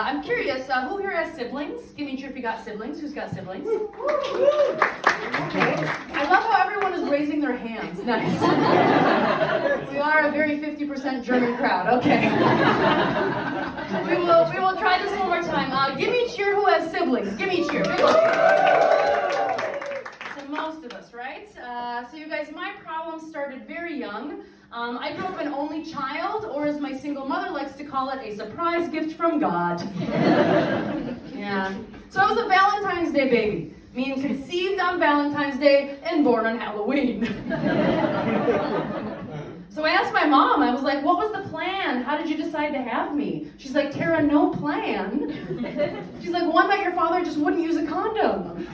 I'm curious, who here has siblings? Give me a cheer if you got siblings. Who's got siblings? Okay. I love how everyone is raising their hands. Nice. We are a very 50% German crowd. Okay. We will try this one more time. Give me a cheer who has siblings. Give me a cheer. Big cheer. So most of us, right? So you guys, my problem started very young. I grew up an only child, or as my single mother likes to call it, a surprise gift from God. Yeah. So I was a Valentine's Day baby, meaning conceived on Valentine's Day and born on Halloween. So I asked my mom, I was like, what was the plan? How did you decide to have me? She's like, Tara, no plan. She's like, one night your father just wouldn't use a condom.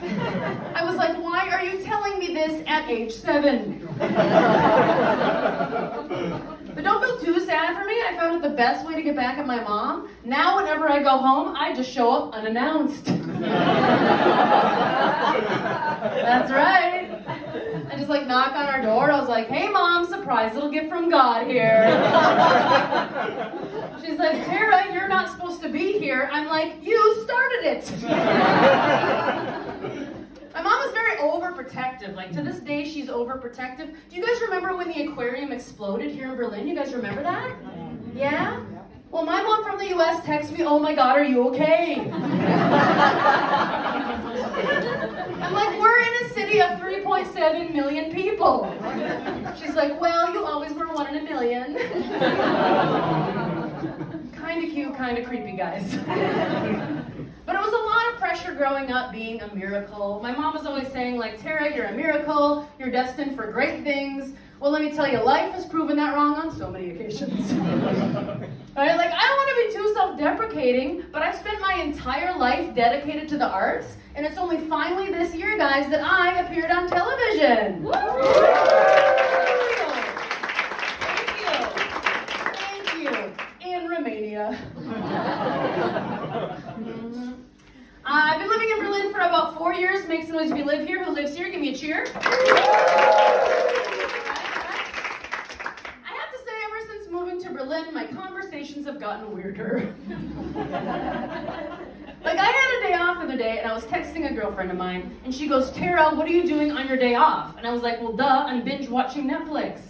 I was like, why are you telling me this at age 7? But don't feel too sad for me. I found it the best way to get back at my mom. Now whenever I go home, I just show up unannounced. That's right. I just knock on our door. I was like, hey mom, surprise little gift from God here. She's like, Tara, you're not supposed to be here. I'm like, you started it. My mom is very overprotective. To this day, she's overprotective. Do you guys remember when the aquarium exploded here in Berlin? You guys remember that? Yeah? Well, my mom from the US texts me, oh my God, are you okay? I'm like, we're in a city of 3.7 million people. She's like, well, you always were 1 in a million. Kind of cute, kind of creepy, guys. But it was a lot of pressure growing up being a miracle. My mom was always saying, Tara, you're a miracle. You're destined for great things. Well, let me tell you, life has proven that wrong on so many occasions. Right? I don't want to be too self-deprecating, but I've spent my entire life dedicated to the arts, and it's only finally this year, guys, that I appeared on television. Woo! Thank you. In Romania. I've been living in Berlin for about 4 years. Make some noise if you live here. Who lives here? Give me a cheer. Berlin, my conversations have gotten weirder. I had a day off the other day, and I was texting a girlfriend of mine, and she goes, Tara, what are you doing on your day off? And I was like, well, duh, I'm binge watching Netflix.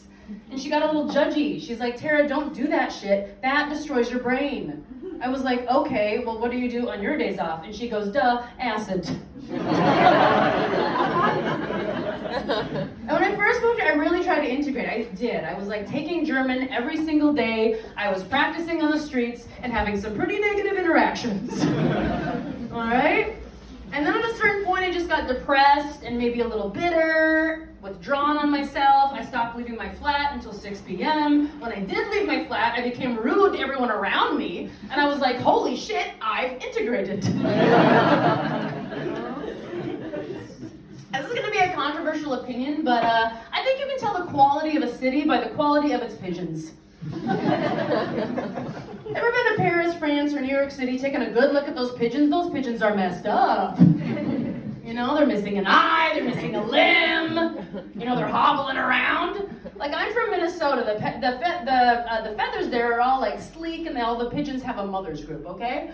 And she got a little judgy. She's like, Tara, don't do that shit. That destroys your brain. I was like, okay, well, what do you do on your days off? And she goes, duh, acid. And when I first moved here, I really tried to integrate. I did. I was taking German every single day. I was practicing on the streets and having some pretty negative interactions. All right? And then at a certain point, I just got depressed and maybe a little bitter, withdrawn on myself. I stopped leaving my flat until 6 p.m. When I did leave my flat, I became rude to everyone around me. And I was like, holy shit, I've integrated. This is going to be a controversial opinion, but I think you can tell the quality of a city by the quality of its pigeons. Ever been to Paris, France, or New York City, taking a good look at those pigeons? Those pigeons are messed up. They're missing an eye, they're missing a limb, they're hobbling around. I'm from Minnesota, the feathers there are all sleek, and all the pigeons have a mother's group, okay?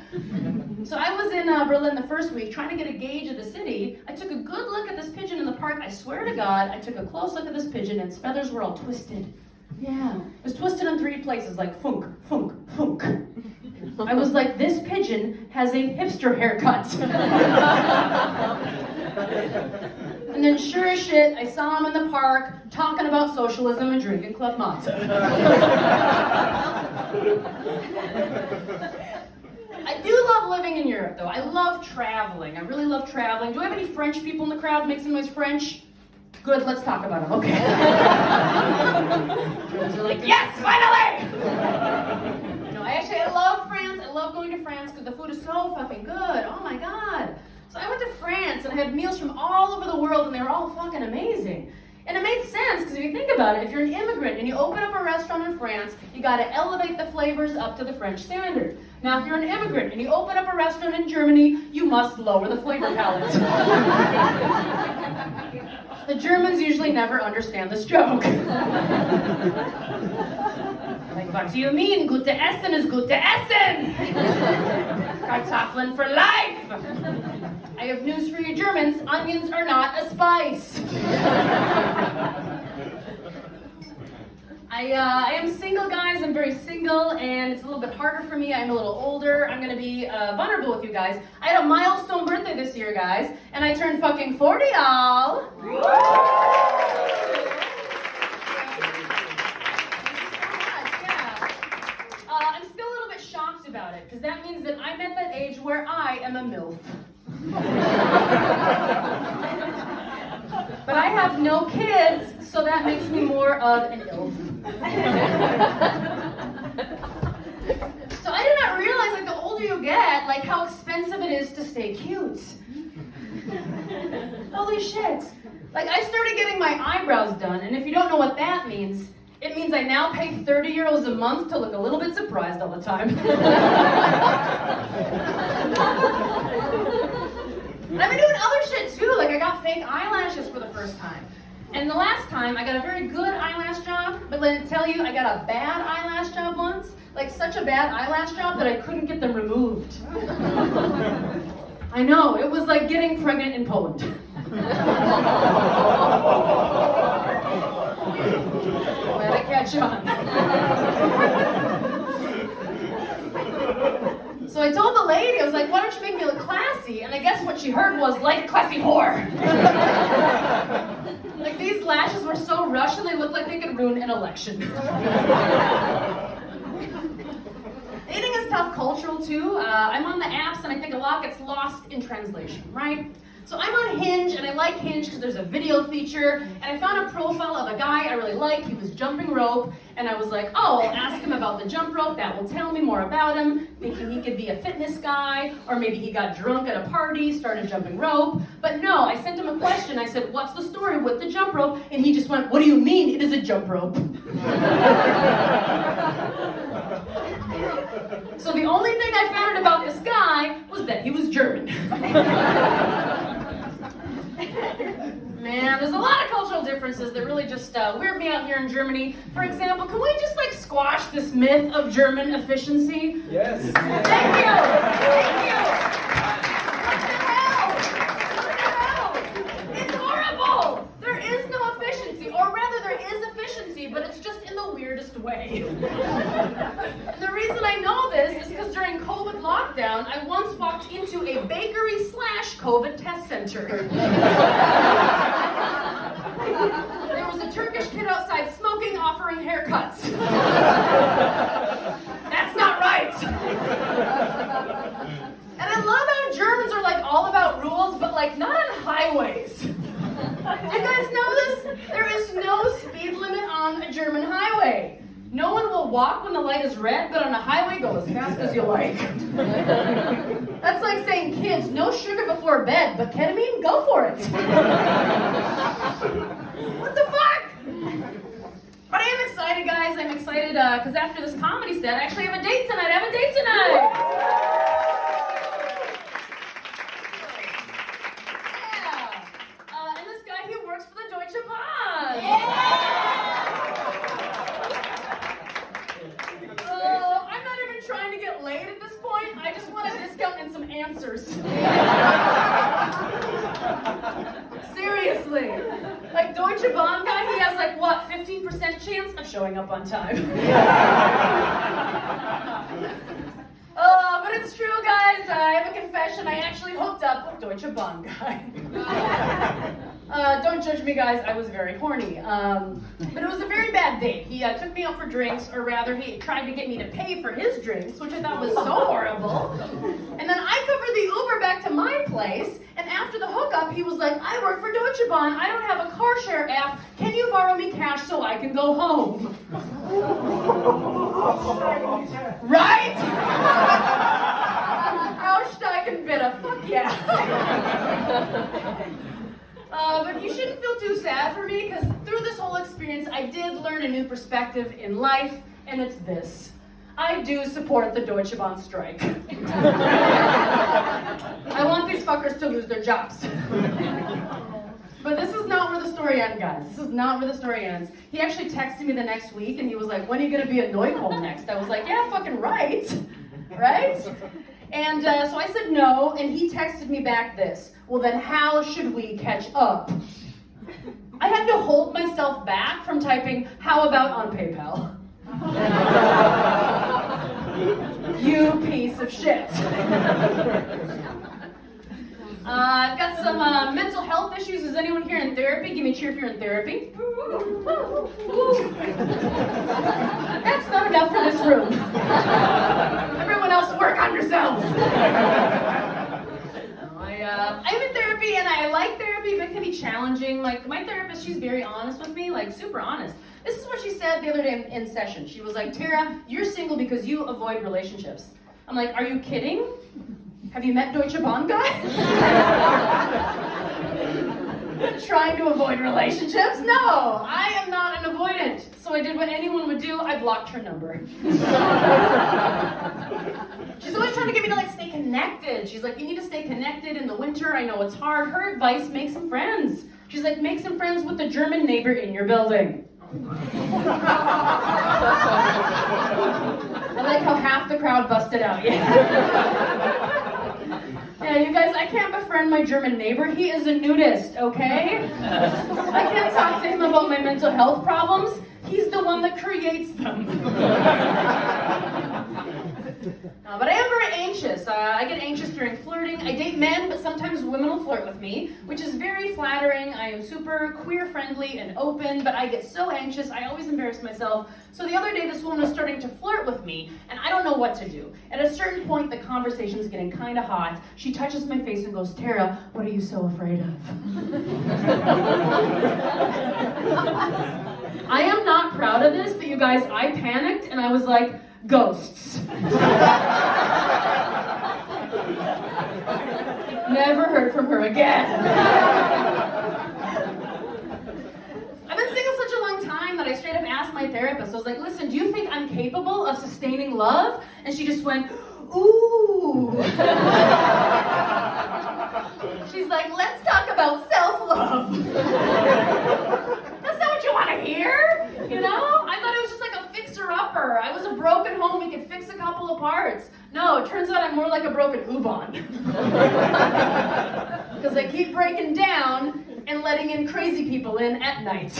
So I was in Berlin the first week trying to get a gauge of the city. I took a good look at this pigeon in the park. I swear to God, I took a close look at this pigeon, and its feathers were all twisted. Yeah, it was twisted in 3 places, funk, funk, funk. I was like, this pigeon has a hipster haircut. And then sure as shit, I saw him in the park talking about socialism and drinking Club Mate. I do love living in Europe, though. I love traveling. I really love traveling. Do I have any French people in the crowd? Make some noise, French. Good, let's talk about them. Okay. Germans are like, yes, finally! I love France. I love going to France because the food is so fucking good. Oh my God. So I went to France and I had meals from all over the world and they were all fucking amazing. And it made sense because if you think about it, if you're an immigrant and you open up a restaurant in France, you got to elevate the flavors up to the French standard. Now, if you're an immigrant and you open up a restaurant in Germany, you must lower the flavor palette. The Germans usually never understand this joke. Like, what do you mean? Gute Essen is gute Essen! Gott Kartoffeln for life! I have news for you Germans, onions are not a spice. I am single, guys. I'm very single, and it's a little bit harder for me. I'm a little older. I'm going to be vulnerable with you guys. I had a milestone birthday this year, guys, and I turned fucking 40, y'all. I'm still a little bit shocked about it, because that means that I'm at that age where I am a MILF. But I have no kids, so that makes me more of an ILF. So I did not realize, like, the older you get, like, how expensive it is to stay cute. Holy shit. Like, I started getting my eyebrows done, and if you don't know what that means, it means I now pay 30 euros a month to look a little bit surprised all the time. I've been doing other shit too, like I got fake eyelashes for the first time. And the last time, I got a very good eyelash job, but let me tell you, I got a bad eyelash job once. Like such a bad eyelash job that I couldn't get them removed. I know, it was like getting pregnant in Poland. Glad I catch on. So I told the lady, I was like, why don't you make me look classy? And I guess what she heard was, like, classy whore. Like, these lashes were so Russian, they looked like they could ruin an election. Dating is tough cultural, too. I'm on the apps, and I think a lot gets lost in translation, right? So I'm on Hinge, and I like Hinge because there's a video feature, and I found a profile of a guy I really like. He was jumping rope, and I was like, oh, I'll ask him about the jump rope. That will tell me more about him, thinking he could be a fitness guy, or maybe he got drunk at a party, started jumping rope. But no, I sent him a question. I said, what's the story with the jump rope? And he just went, what do you mean it is a jump rope? So the only thing I found out about this guy was that he was German. Man, there's a lot of cultural differences that really just weird me out here in Germany. For example, can we just like squash this myth of German efficiency? Yes. Thank you. Thank you. What the hell? What the hell? It's horrible. There is no efficiency, or rather there is efficiency, but it's just in the weirdest way. And the reason I know this is because during COVID lockdown, I once walked into a bakery/COVID test center. There was a Turkish kid outside smoking, offering haircuts. That's not right. And I love how Germans are like all about rules, but like not on highways. Do you guys know this? There is no speed limit on a German highway. No one will walk when the light is red, but on a highway, go as fast as you like. That's like saying, kids, no sugar before bed, but ketamine, go for it. What the fuck? But I am excited, guys. I'm excited because after this comedy set, I actually have a date tonight. I have a date tonight. Yeah. And this guy, he works for the Deutsche Bahn. Yeah. I'm not even trying to get laid at this point. I just want a discount and some answers. Seriously. Like Deutsche Bahn guy, he has like what, 15% chance of showing up on time. But it's true, guys. I have a confession. I actually hooked up with Deutsche Bahn guy. Don't judge me, guys. I was very horny. But it was a very bad date. He took me out for drinks, or rather, he tried to get me to pay for his drinks, which I thought was so horrible. And then I covered the Uber back to my place, and after the hookup, he was like, I work for Deutsche Bahn. I don't have a car share app. Can you borrow me cash so I can go home? Right? Aussteigen bitte. Fuck yeah. But you shouldn't feel too sad for me, because through this whole experience, I did learn a new perspective in life, and it's this. I do support the Deutsche Bahn strike. I want these fuckers to lose their jobs. But this is not where the story ends, guys. This is not where the story ends. He actually texted me the next week, and he was like, when are you going to be at Neukölln next? I was like, yeah, fucking right. Right? And so I said no, and he texted me back this. Well, then how should we catch up? I had to hold myself back from typing, how about on PayPal? You piece of shit. I've got some mental health issues. Is anyone here in therapy? Give me a cheer if you're in therapy. That's not enough for this room. Everyone else work on yourselves. I'm in therapy and I like therapy, but it can be challenging. Like my therapist, she's very honest with me, like super honest. This is what she said the other day in session. She was like, Tara, you're single because you avoid relationships. I'm like, are you kidding? Have you met Deutsche Bahn guy? Trying to avoid relationships? No, I am not an avoidant. So I did what anyone would do. I blocked her number. She's always trying to get me to like stay connected. She's like, you need to stay connected in the winter. I know it's hard. Her advice, make some friends. She's like, make some friends with the German neighbor in your building. I like how half the crowd busted out. Yeah, you guys, I can't befriend my German neighbor. He is a nudist, okay? I can't talk to him about my mental health problems. He's the one that creates them. But I am very anxious. I get anxious during flirting. I date men, but sometimes women will flirt with me, which is very flattering. I am super queer-friendly and open, but I get so anxious, I always embarrass myself. So the other day, this woman was starting to flirt with me, and I don't know what to do. At a certain point, the conversation's getting kind of hot. She touches my face and goes, Tara, what are you so afraid of? I am not proud of this, but you guys, I panicked, and I was like, ghosts. Never heard from her again. I've been single such a long time that I straight up asked my therapist, I was like, listen, do you think I'm capable of sustaining love? And she just went, ooh. She's like, let's talk about self-love. That's not what you want to hear, you know? I thought it was just like a fixer-upper. I was a broken home, we could fix a couple of parts. No, it turns out I'm more like a broken U-Bahn. Because I keep breaking down and letting in crazy people in at night.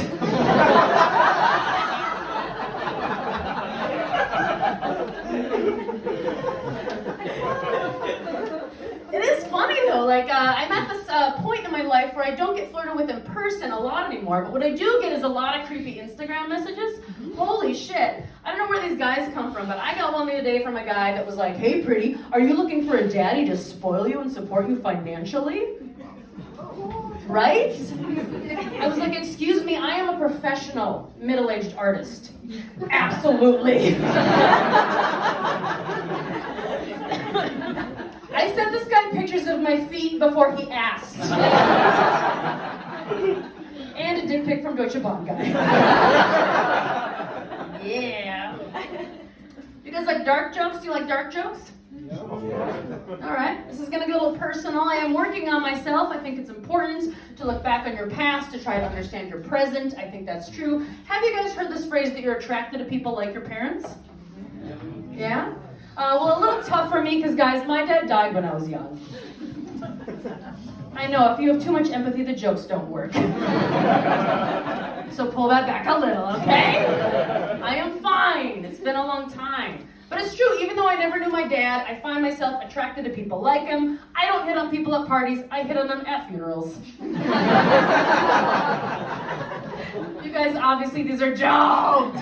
It is funny though, like I'm at this point in my life where I don't get flirted with in person a lot anymore, but what I do get is a lot of creepy Instagram messages. Holy shit. I don't know where these guys come from, but I got one the other day from a guy that was like, hey pretty, are you looking for a daddy to spoil you and support you financially? Right? I was like, excuse me, I am a professional middle-aged artist. Absolutely. I sent this guy pictures of my feet before he asked. And a dick pic from Deutsche Bahn guy. Yeah. You guys like dark jokes? Do you like dark jokes? Yeah. Alright, this is gonna get a little personal. I am working on myself. I think it's important to look back on your past to try to understand your present. I think that's true. Have you guys heard this phrase that you're attracted to people like your parents? Yeah? Well, a little tough for me because, guys, my dad died when I was young. I know, if you have too much empathy, the jokes don't work. So pull that back a little, okay? I am fine. It's been a long time. But it's true, even though I never knew my dad, I find myself attracted to people like him. I don't hit on people at parties, I hit on them at funerals. You guys, obviously, these are jokes.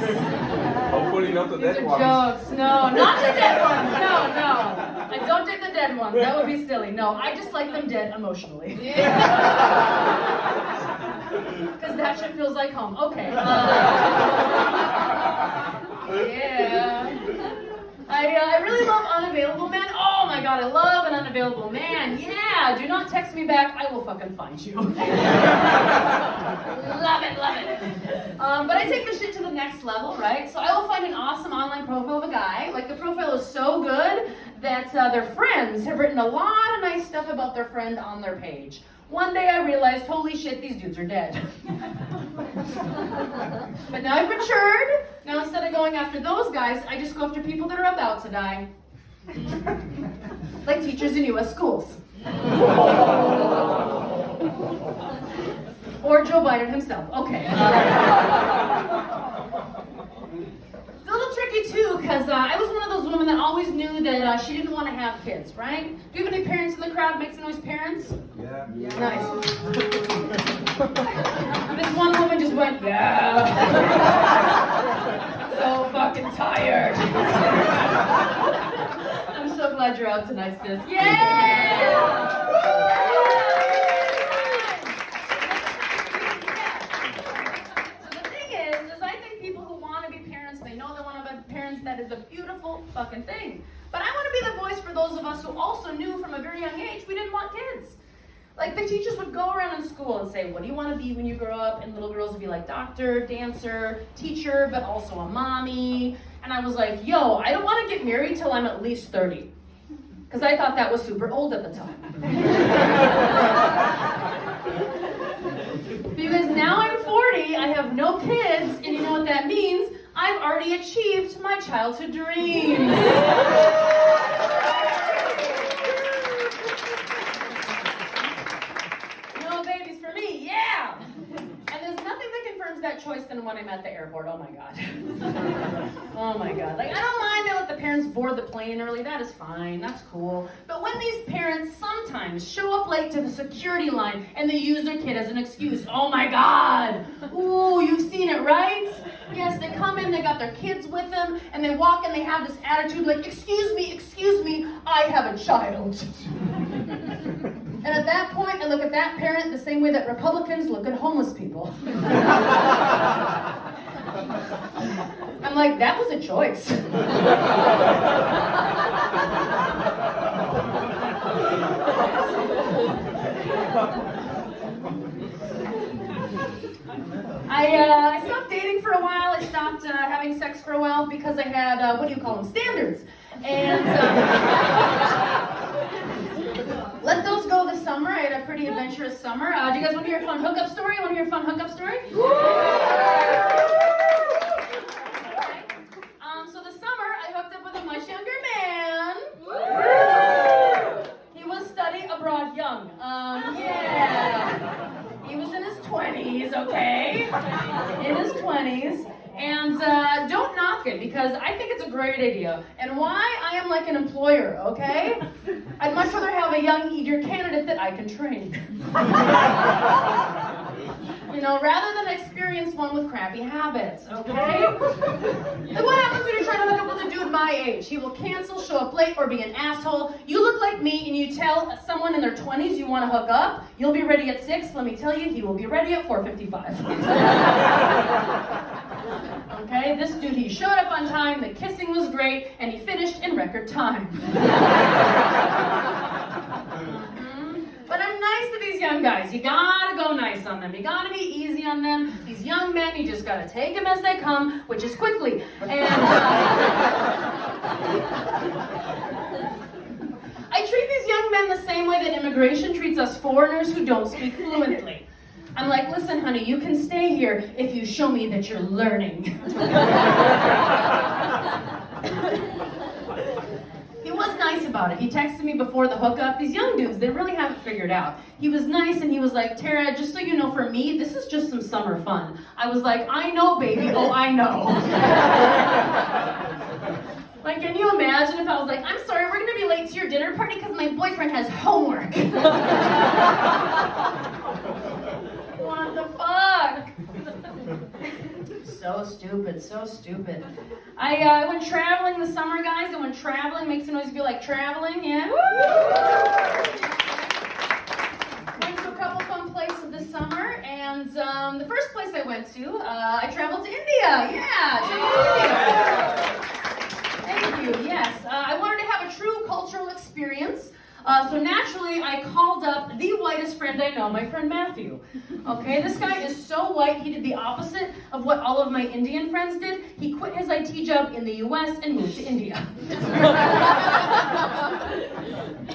Hopefully not the dead ones. These are jokes. No, not the dead ones. No. I don't take the dead ones. That would be silly. No, I just like them dead emotionally. Because that shit feels like home. Okay. Yeah. I really love unavailable men. Oh my god, I love an unavailable man. Yeah, do not text me back. I will fucking find you. Love it. But I take this shit to the next level, right? So I will find an awesome online profile of a guy. Like the profile is so good that their friends have written a lot of nice stuff about their friend on their page. One day I realized, holy shit, these dudes are dead. But now I've matured. Now instead of going after those guys, I just go after people that are about to die. like teachers in U.S. schools. Or Joe Biden himself. Okay. It's a little tricky too, because I was one of those women that always knew that she didn't want to have kids, right? Do you have any parents in the crowd? Make some noise, parents? Yeah. Nice. This one woman just went, yeah. So fucking tired. I'm so glad you're out tonight, sis. Yeah! That is a beautiful fucking thing. But I want to be the voice for those of us who also knew from a very young age we didn't want kids. Like the teachers would go around in school and say, what do you want to be when you grow up? And little girls would be like doctor, dancer, teacher, but also a mommy. And I was like, yo, I don't want to get married till I'm at least 30. Because I thought that was super old at the time. Because now I'm 40, I have no kids, and you know what that means? I've already achieved my childhood dreams. No babies for me, yeah! And there's nothing that confirms that choice than when I'm at the airport. Oh my God. Oh my God. Like, I don't mind they let the parents board the plane early. That is fine. That's cool. But when these parents sometimes show up late to the security line and they use their kid as an excuse, oh my God. Ooh, you've seen it, right? Yes, they come in, they got their kids with them, and they walk and they have this attitude like, excuse me, I have a child. And at that point, I look at that parent the same way that Republicans look at homeless people. I'm like, that was a choice. I stopped dating for a while. I stopped having sex for a while because I had, what do you call them, standards. And let those go this summer. I had a pretty adventurous summer. Do you guys want to hear a fun hookup story? Want to hear a fun hookup story? Okay. So this summer, I hooked up with a much younger man. He was study abroad young. Yeah. He was in his 20s, okay? In his 20s. And don't knock it, because I think it's a great idea. And why? I am like an employer, okay? I'd much rather have a young, eager candidate that I can train. You know, rather than experience one with crappy habits, okay? And what happens when you're trying to hook up with a dude my age? He will cancel, show up late, or be an asshole. You look like me and you tell someone in their 20s you want to hook up, you'll be ready at 6. Let me tell you, he will be ready at 4:55. Okay, this dude, he showed up on time, the kissing was great, and he finished in record time. But I'm nice to these young guys. You gotta go nice on them. You gotta be easy on them. These young men, you just gotta take them as they come, which is quickly. And I treat these young men the same way that immigration treats us foreigners who don't speak fluently. I'm like, listen, honey, you can stay here if you show me that you're learning. He was nice about it. He texted me before the hookup. These young dudes, they really have it figured out. He was nice and he was like, Tara, just so you know, for me, this is just some summer fun. I was like, I know, baby. Oh, I know. Like, can you imagine if I was like, I'm sorry, we're going to be late to your dinner party because my boyfriend has homework. What the fuck? So stupid, so stupid. I went traveling this summer, guys. I went traveling. Makes some noise if you like traveling, yeah? Woo! Went to a couple fun places this summer, and the first place I went to, I traveled to India. Yeah, traveled to India. Thank you, yes. I wanted to have a true cultural experience. So naturally, I called up the whitest friend I know, my friend Matthew. Okay, this guy is so white, he did the opposite of what all of my Indian friends did. He quit his IT job in the US and moved to India.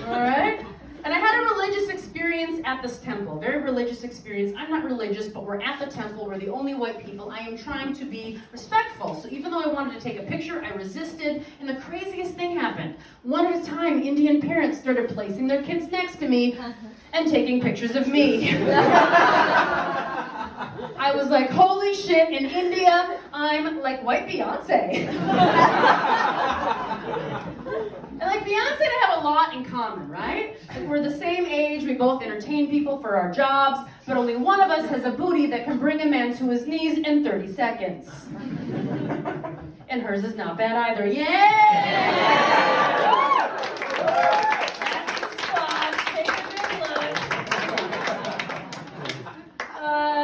All right? And I had a religious experience at this temple, very religious experience. I'm not religious, but we're at the temple. We're the only white people. I am trying to be respectful. So even though I wanted to take a picture, I resisted, and the craziest thing happened. One at a time, Indian parents started placing their kids next to me and taking pictures of me. I was like, holy shit, in India, I'm like white Beyonce. And like Beyonce and I have a lot in common, right? Like we're the same age, we both entertain people for our jobs, but only one of us has a booty that can bring a man to his knees in 30 seconds. And hers is not bad either. Yeah!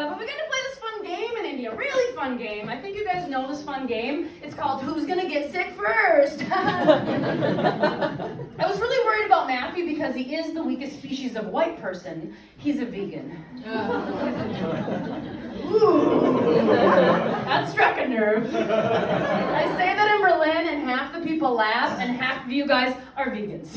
But we're gonna play this fun game in India, really fun game. I think you guys know this fun game. It's called Who's Gonna Get Sick First? I was really worried about Matthew because he is the weakest species of white person. He's a vegan. Ooh, that struck a nerve. I say that in Berlin and half the people laugh and half of you guys are vegans.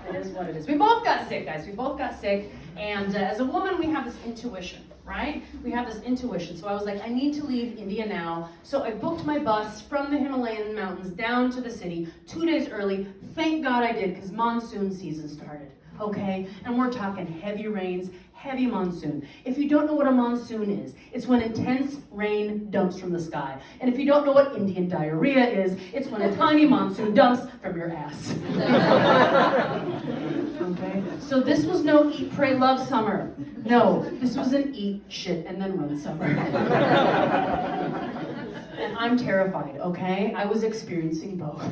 It is what it is. We both got sick, guys. We both got sick. And as a woman, we have this intuition, right? We have this intuition. So I was like, I need to leave India now. So I booked my bus from the Himalayan mountains down to the city 2 days early. Thank God I did, because monsoon season started, okay? And we're talking heavy rains, heavy monsoon. If you don't know what a monsoon is, it's when intense rain dumps from the sky. And if you don't know what Indian diarrhea is, it's when a tiny monsoon dumps from your ass. Okay? So this was no eat, pray, love summer. No, this was an eat, shit, and then run summer. And I'm terrified, okay? I was experiencing both.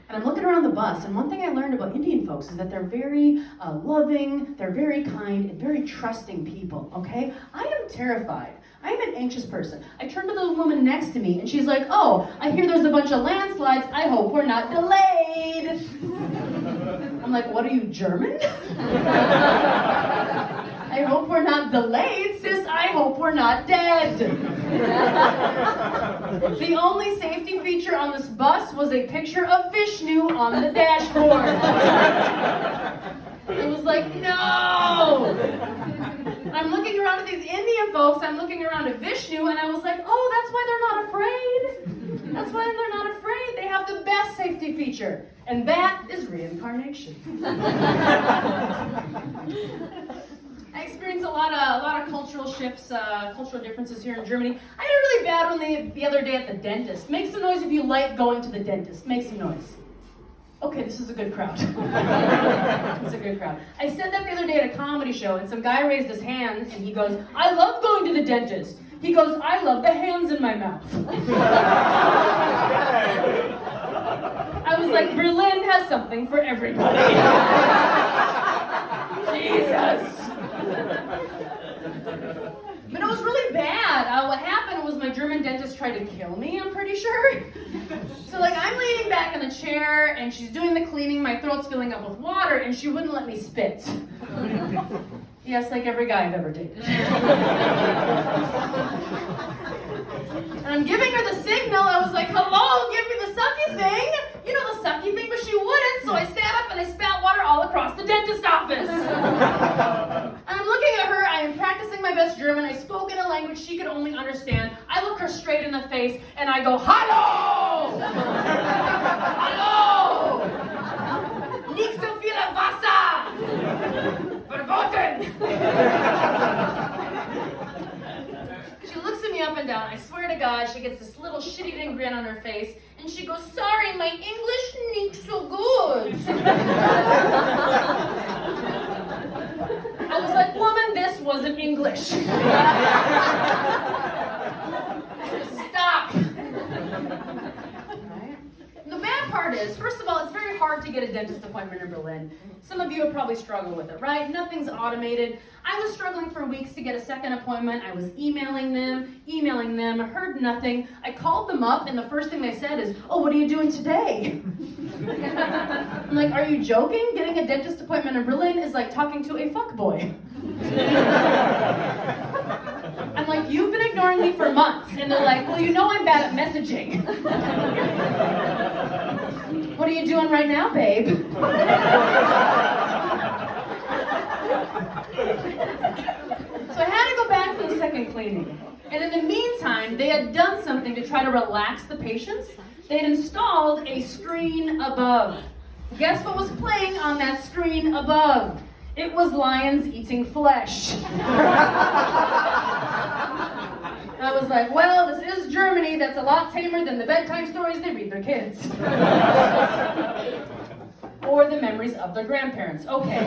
And I'm looking around the bus, and one thing I learned about Indian folks is that they're very loving, they're very kind, and very trusting people, okay? I am terrified. I'm an anxious person. I turned to the woman next to me, and she's like, oh, I hear there's a bunch of landslides. I hope we're not delayed. I'm like, what are you, German? I hope we're not delayed, sis. I hope we're not dead. The only safety feature on this bus was a picture of Vishnu on the dashboard. It was like, no! I'm looking around at these Indian folks, I'm looking around at Vishnu, and I was like, oh, that's why they're not afraid. That's why they're not afraid. They have the best safety feature, and that is reincarnation. I experienced a lot of cultural shifts, cultural differences here in Germany. I had a really bad one the other day at the dentist. Make some noise if you like going to the dentist. Make some noise. Okay, this is a good crowd. It's a good crowd. I said that the other day at a comedy show, and some guy raised his hand, and he goes, I love going to the dentist. He goes, I love the hands in my mouth. I was like, Berlin has something for everybody. Jesus. But it was really bad. What happened was my German dentist tried to kill me, I'm pretty sure. So like I'm leaning back in the chair and she's doing the cleaning, my throat's filling up with water and she wouldn't let me spit. Yes, like every guy I've ever dated. And I'm giving her the signal. I was like, hello, give me the sucky thing. You know the sucky thing, but she wouldn't. So I sat up and I spat water all across the dentist office. And I'm looking at her. I am practicing my best German. I spoke in a language she could only understand. I look her straight in the face and I go, hallo! Hallo! Nicht so viel Wasser! Verboten! She looks at me up and down. I swear to God, she gets this little shit-eating grin on her face, and she goes, sorry, my English nicht so good. I was like, woman, this wasn't English. Stop. Right? The bad part is, first of all, it's very hard to get a dentist appointment in Berlin. Some of you would probably struggle with it, right? Nothing's automated. I was struggling for weeks to get a second appointment. I was emailing them, heard nothing. I called them up, and the first thing they said is, oh, what are you doing today? I'm like, are you joking? Getting a dentist appointment in Berlin is like talking to a fuckboy. I'm like, you've been ignoring me for months. And they're like, well, you know I'm bad at messaging. What are you doing right now, babe? So I had to go back for the second cleaning. And in the meantime, they had done something to try to relax the patients. They had installed a screen above. Guess what was playing on that screen above? It was lions eating flesh. I was like, well, this is Germany. That's a lot tamer than the bedtime stories they read their kids. Or the memories of their grandparents. Okay.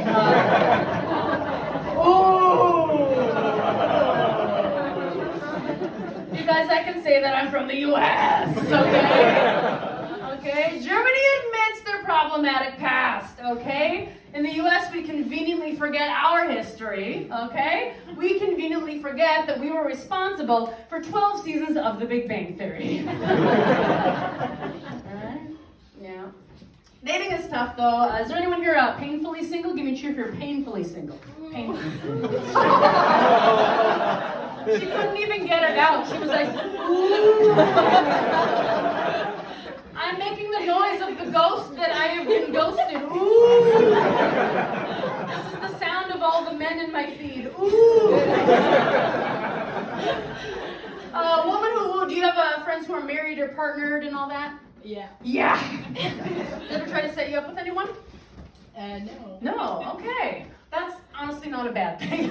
You guys, I can say that I'm from the U.S., okay? Okay? Germany admits their problematic past, okay? In the U.S., we conveniently forget our history, okay? We conveniently forget that we were responsible for 12 seasons of The Big Bang Theory. Alright? Yeah. Dating is tough, though. Is there anyone here painfully single? Give me a cheer if you're painfully single. Painfully. She couldn't even get it out. She was like, ooh. I'm making the noise of the ghost that I have been ghosted. Ooh. This is the sound of all the men in my feed. Ooh. Woman who, do you have friends who are married or partnered and all that? Yeah. Yeah. Ever try to set you up with anyone? No. No, okay. That's honestly not a bad thing.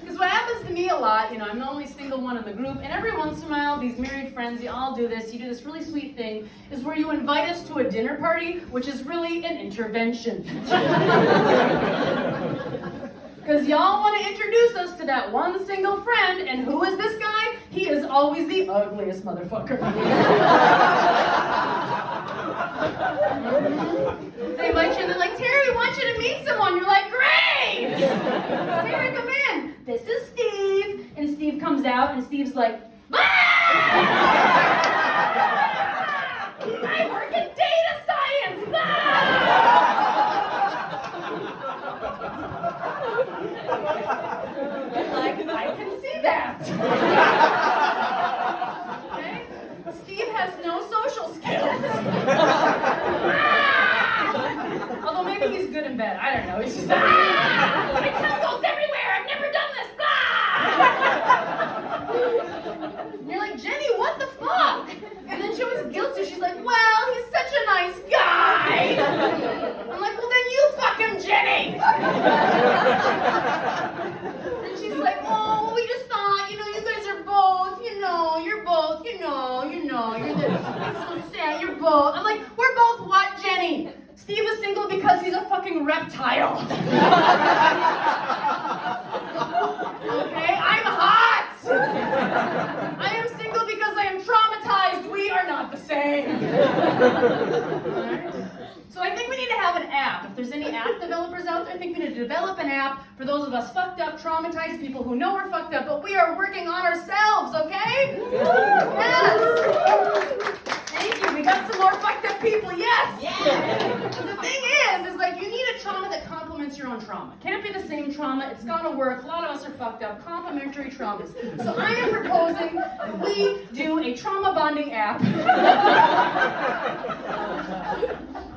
Because what happens to me a lot, I'm the only single one in the group, and every once in a while, these married friends, you all do this, you do this really sweet thing, is where you invite us to a dinner party, which is really an intervention. Because y'all want to introduce us to that one single friend, and who is this guy? He is always the ugliest motherfucker. They invite you and they're like, Terry, we want you to meet someone. You're like, great! Terry, come in. This is Steve. And Steve comes out and Steve's like, I work in data science. Like, I can see that. Okay? Steve has no social skills. Although maybe he's good in bed. I don't know. He's just like, my tongue goes everywhere. I've never done this. And you're like, Jenny, what the fuck? And then she was guilty. She's like, well, he's such a nice guy. I'm like, well, then you fuck him, Jenny. And she's like, oh, we just thought, you guys are both, you're both, you're the, it's so sad, you're both. I'm like, we're both what, Jenny? Steve is single because he's a fucking reptile. Okay, I'm hot. I am single because I am traumatized. We are not the same. Right? So I think we need to have an app. If there's any app developers out there, I think we need to develop an app for those of us fucked up, traumatized people who know we're fucked up, but we are working on ourselves, okay? Yes! Thank you. We got some more fucked up people, yes! Yeah! The thing is like you need a trauma that complements your own trauma. Can't be the same trauma. It's gotta work. A lot of us are fucked up. Complementary traumas. So I am proposing that we do a trauma bonding app.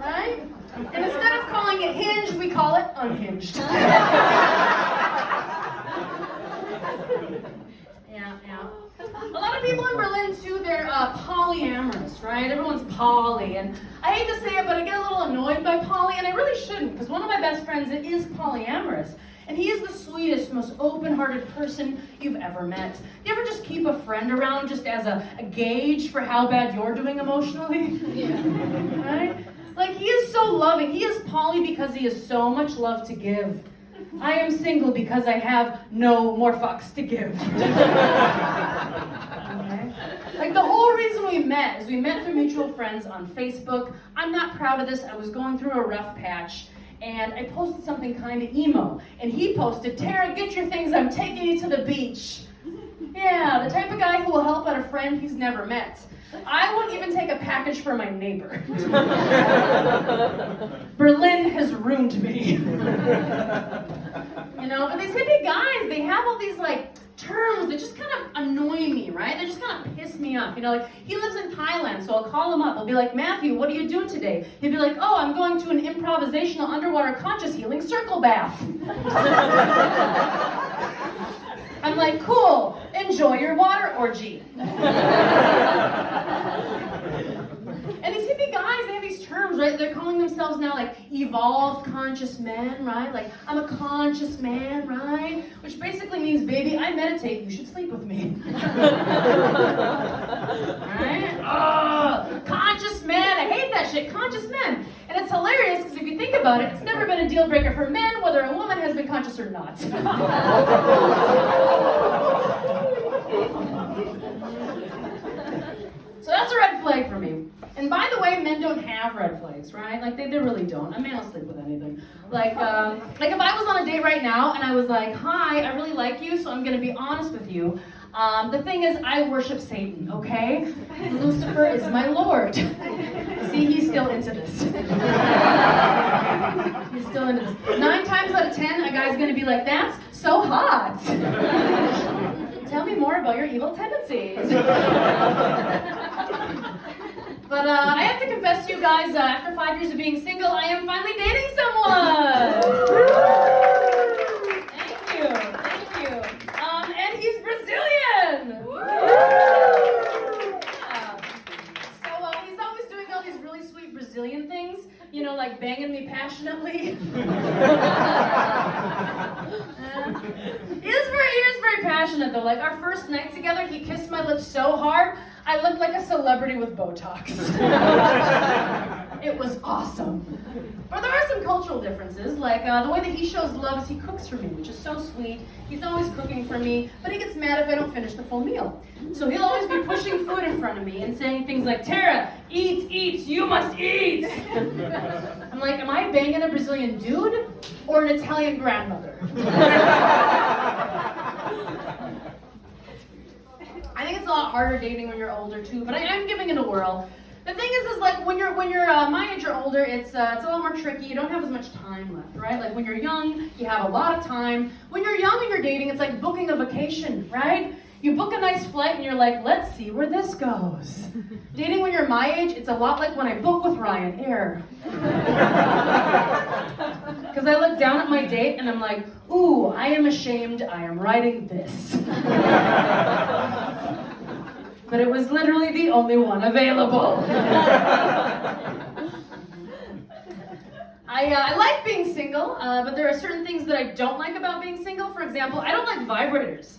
Right? And instead of calling it Hinge, we call it Unhinged. Yeah. A lot of people in Berlin, too, they're polyamorous, right? Everyone's poly. And I hate to say it, but I get a little annoyed by poly, and I really shouldn't, because one of my best friends is polyamorous. And he is the sweetest, most open-hearted person you've ever met. You ever just keep a friend around just as a gauge for how bad you're doing emotionally? Yeah. Right? Like, he is so loving. He is poly because he has so much love to give. I am single because I have no more fucks to give. Okay? Like, the whole reason we met is we met through mutual friends on Facebook. I'm not proud of this. I was going through a rough patch, and I posted something kind of emo. And he posted, Tara, get your things. I'm taking you to the beach. Yeah, the type of guy who will help out a friend he's never met. I won't even take a package for my neighbor. Berlin has ruined me. But these hippie guys, they have all these, terms that just kind of annoy me, right? They just kind of piss me off. You know, like, he lives in Thailand, so I'll call him up. I'll be like, Matthew, what are you doing today? He'd be like, oh, I'm going to an improvisational underwater conscious healing circle bath. I'm like, cool, enjoy your water orgy. And these hippie guys, they have these terms, right? They're calling themselves now like evolved conscious men, right? Like, I'm a conscious man, right? Which basically means, baby, I meditate, you should sleep with me. Right? Oh, conscious man, I hate that shit, conscious men. And it's hilarious because if you think about it, it's never been a deal breaker for men whether a woman has been conscious or not. So that's a red flag for me. And by the way, men don't have red flags, right? Like, they really don't. A man will sleep with anything. Like if I was on a date right now and I was like, hi, I really like you, so I'm going to be honest with you. The thing is, I worship Satan, okay? Lucifer is my Lord. See, he's still into this. He's still into this. 9 times out of 10, a guy's going to be like, that's so hot. Tell me more about your evil tendencies. But I have to confess to you guys, after 5 years of being single, I am finally dating someone. Thank you. And he's Brazilian. Yeah. So he's always doing all these really sweet Brazilian things, you know, like banging me passionately. He is very passionate though. Like, our first night together, he kissed my lips so hard, I looked like a celebrity with Botox. It was awesome. But there are some cultural differences, like the way that he shows love is he cooks for me, which is so sweet. He's always cooking for me, but he gets mad if I don't finish the full meal. So he'll always be pushing food in front of me and saying things like, Tara, eat, you must eat. I'm like, am I banging a Brazilian dude or an Italian grandmother? I think it's a lot harder dating when you're older too, but I'm giving it a whirl. The thing is like when you're my age or older, it's a lot more tricky. You don't have as much time left, right? Like when you're young, you have a lot of time. When you're young and you're dating, it's like booking a vacation, right? You book a nice flight and you're like, let's see where this goes. Dating when you're my age, it's a lot like when I book with Ryanair. Because I look down at my date and I'm like, ooh, I am ashamed I am riding this. But it was literally the only one available. I like being single, but there are certain things that I don't like about being single. For example, I don't like vibrators.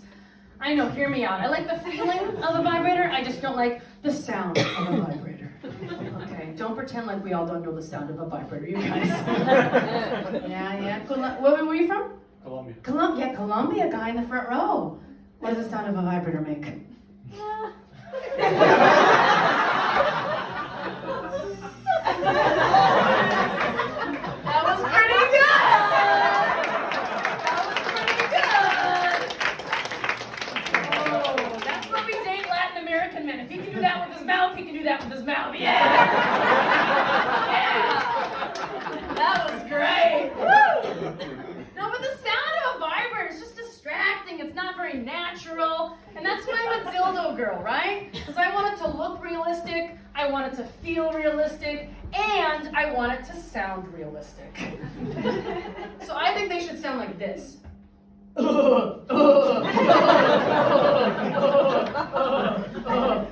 I know, hear me out. I like the feeling of a vibrator, I just don't like the sound of a vibrator. Okay, don't pretend like we all don't know the sound of a vibrator, you guys. Yeah. Where were you from? Colombia. Colombia, guy in the front row. What does the sound of a vibrator make? That was pretty good. Oh, that's what we date Latin American men. If he can do that with his mouth, he can do that with his mouth. Yeah. That was great. Woo. No, but the sound of a vibrator is just distracting. It's not very natural. And that's why I'm a dildo girl, right? Because I want it to look realistic, I want it to feel realistic, and I want it to sound realistic. So I think they should sound like this.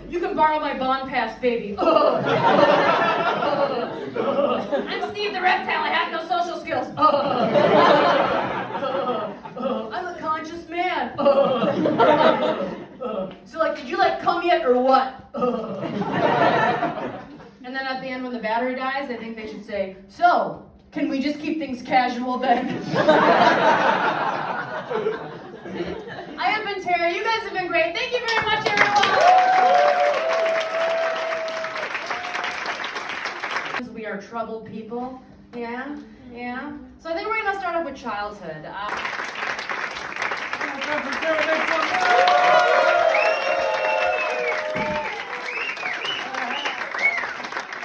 You can borrow my bond pass, baby. I'm Steve the reptile, I have no social skills. I'm a conscious man. So like, did you like come yet or what? And then at the end when the battery dies, I think they should say, so, can we just keep things casual then? I have been Tara, you guys have been great. Thank you very much, everyone. Because we are troubled people. Yeah. So I think we're gonna start off with childhood.